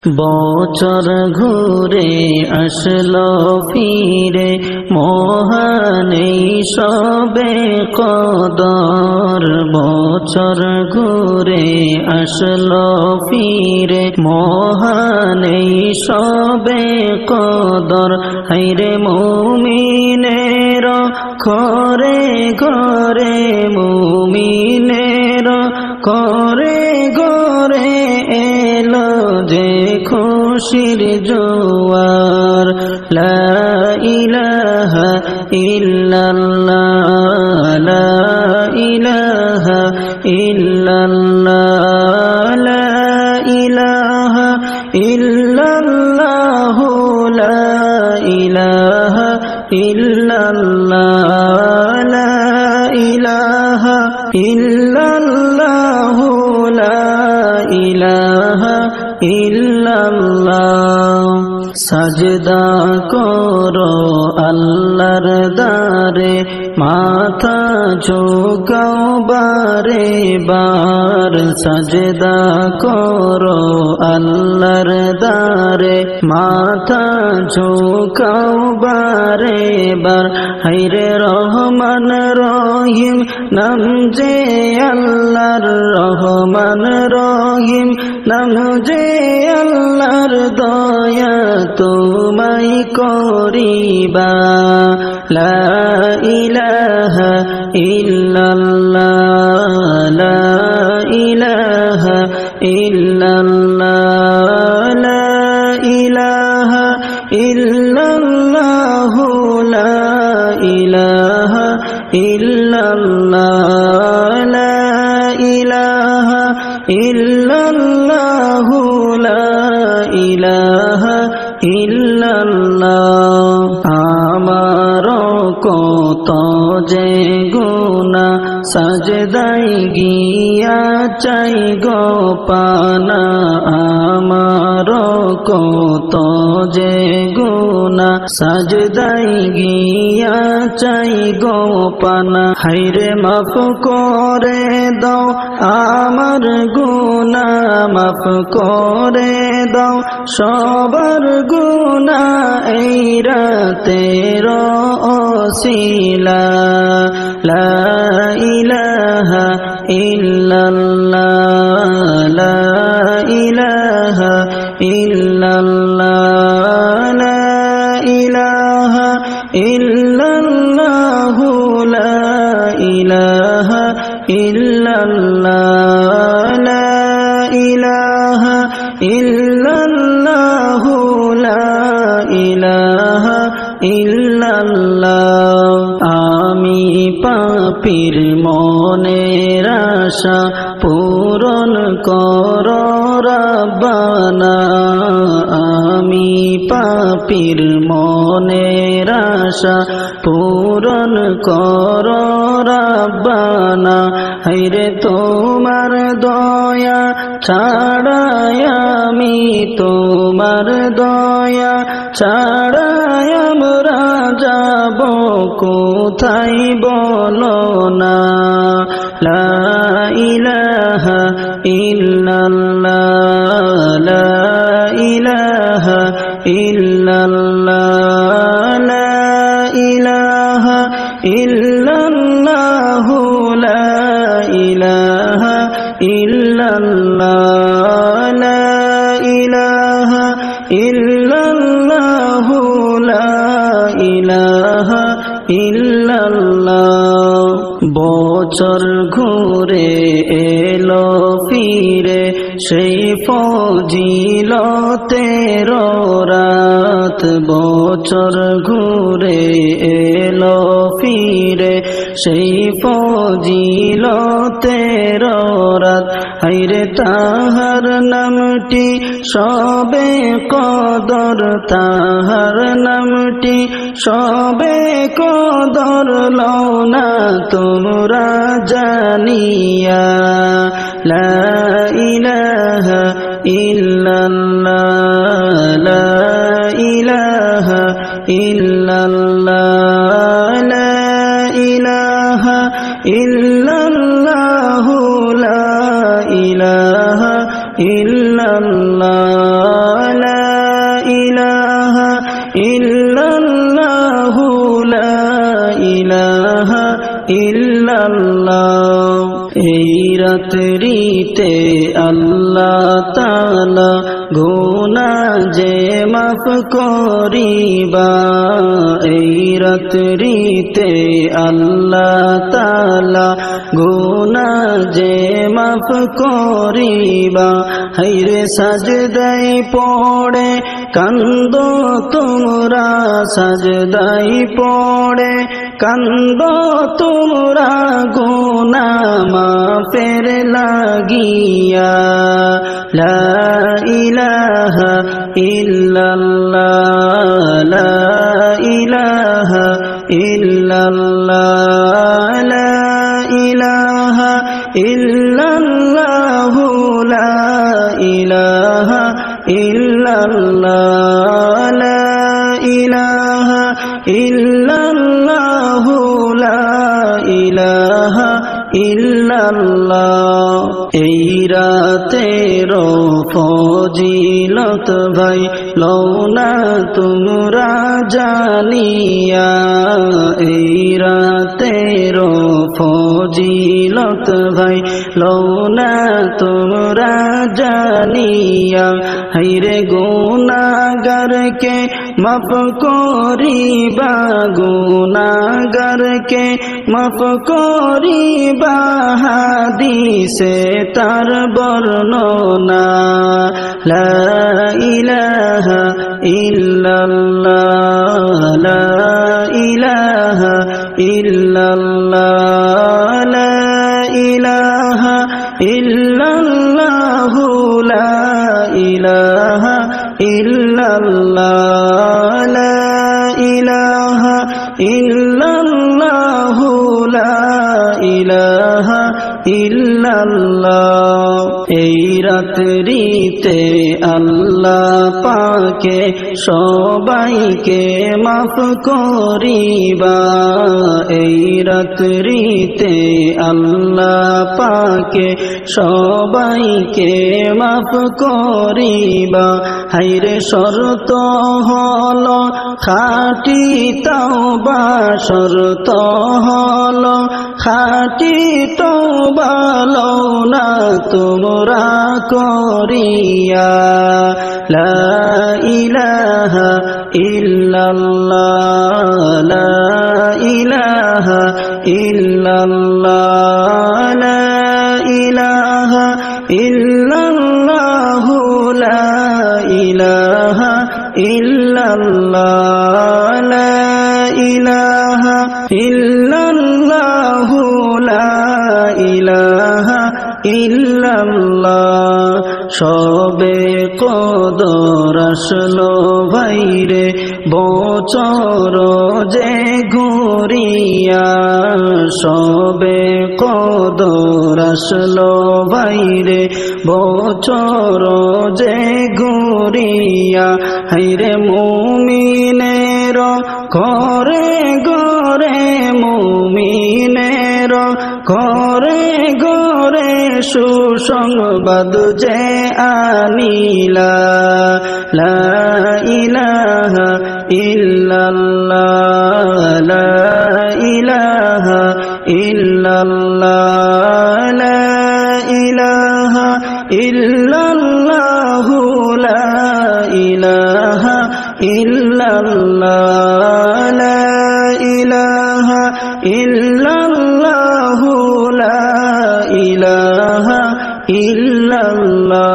বছর ঘুরে আসলো ফিরে মহান এই সবে কদর। বছর ঘুরে আসলো ফিরে মহান এই সবে কদর। হায়রে মুমিনের ঘরে ঘরে মুমিনের ঘরে ঘরে এলো যে খুশির জোয়ার। লা ইলাহা ইল্লাল্লাহ লা ইলাহা ইল্লাল্লাহ লা ইলাহা ইল্লাল্লাহ লা ইলাহা ইল্লাল্লাহ লা ইলাহা ইল্লাল্লাহ লা ইলাহা ইল্লাল্লাহ। সাজদা করো আল্লাহর দারে মাথা ঝুঁকাও বারে বার। সাজদা করো আল্লাহর দারে মাথা ঝুঁকাও বারে বার। হায়রে রহমান রহিম নাম যে আল্লাহর, রহমান রহিম নাম যে আল্লাহর, দয়া তোমায় করিবা। লা ইলাহা ইল্লাল্লাহ লা ইলাহা ইল্লাল্লাহ লা ইলাহা ইল্লাল্লাহ লা ইলাহা ইল্লাল্লাহ লা ইলাহা ইল্লাল্লাহ লা ইলাহা ইল্লাল্লাহ। আমার কত যে গুনাহ সাজদাই গিয়া চাই গো পানা। আমার কত যে গুনাহ সাজদাই গিয়া চাই গো পানা। হায়রে মাফ করে দাও আমার গুনাহ, মাফ করে দাও সবার গুনাহ এই রাতের ওসিলা। লা ইলাহা ইল্লাল্লাহ লা ইলাহা ইল্লাল্লাহ লা ইলাহা ইল্লাল্লাহ লা ইলাহা ইল্লাল্লাহ লা ইলাহা ইল্লাল্লাহ লা ইলাহা ইল্লাল্লাহ। আমি পাপীর মনের আশা পূরণ করো রাব্বানা। আমি পাপীর মনের আশা পূরণ করো রাব্বানা। হায়রে তোমার দয়া ছাড়াই আমি, তোমার দয়া ছাড়াই আমরা যাব কোথায় বলো না। লা ইলাহা ইল্লাল্লাহ লা ইলাহা ইল্লাল্লাহ লা ইলাহা ইল্লাল্লাহ লা ইলাহা ইল্লাল্লাহ লা ইলাহা ইল্লাল্লাহ লা ইলাহা ইল্লাল্লাহ। বছর ঘুরে এলো ফিরে সেই ফজিলতের রাত। বছর ঘুরে এলো ফিরে সেই ফজিলতের রাত। হায়রে তাহার নামটি সবে কদর, তাহার নামটি সবে কদর লও না তোমরা জানিয়া। লা ইলাহা ইল্লাল্লাহ লা ইলাহা ইল্লাল্লাহ লা ইলাহা ইল্লাল্লাহ লা ইলাহা ইল্লাল্লাহ রাত্রিতে আল্লাহ তাআলা গুনাহ যে মাফ করিবা এই রাত্রিতে আল্লাহ তাআলা গুনাহ যে মাফ করিবা হায়রে সাজদাই পড়ে কান্দো তোমরা সাজদাই পড়ে কান্দো তোমরা গুনাহ মাফের লাগিয়া লা ইলাহা ইল্লাল্লাহ লা ইলাহা ইল্লাল্লাহ লা ইলাহা ইল্লাল্লাহ লা ইলাহা ইল্লাল্লাহ লা ইলাহা ইল্লাল্লাহ লা ইলাহা ইল্লাল্লাহ এই রাতের ফজিলত ভাই লওনা তোমরা জানিয়া এই রাতের ফজিলত ভাই লওনা তোমরা জানিয়া হায়রে গুনাহগারকে মাফ করিবা গুনাহগারকে মাফ করিবা হাদিসে তার বর্ণনা লা ইলাহা ইল্লাল্লাহ লা ইলাহা ইল্লাল্লাহ লা ইলাহা ইল্লাল্লাহ লা ইলাহা ইল্লাল্লাহ লা ইলাহা ইল্লাল্লাহ লা ইলাহা ইল্লাল্লাহ এই রাত্রিতে আল্লাহ পাকে সবাইকে মাফ করিবা এই রাত্রিতে আল্লাহ পাকে সবাইকে মাফ করিবা হায়রে শর্ত হলো খাঁটি তাওবা শর্ত হলো খাঁটি তাওবা লওনা তোমরা করিয়া লা ইলাহা ইল্লাল্লাহ লা ইলাহা ইল্লাল্লাহ লা ইলাহা ইল্লাল্লাহ লা ইলাহা ইল্লাল্লাহ লা ইলাহা ইল্লাল্লাহ লা ইলাহা ইল্লাল্লাহ সবে কদর আসলো ভাইরে বছর যে ঘুরিয়া সবে কদর আসলো ভাইরে বছর যে ঘুরিয়া হায়রে মুমিনের ঘরে ঘরে মুমিনের ঘরে ঘরে সুসংবাদ যে আনিলা লা ইলাহা ইল্লাল্লাহ লা ইলাহা ইল্লাল্লাহ লা ইলাহা ইল্লাল্লাহ লা ইলাহা ইল্লাল্লাহ লা ইলাহা ইল্লাল্লাহ লা ইলাহা ইল্লাল্লাহ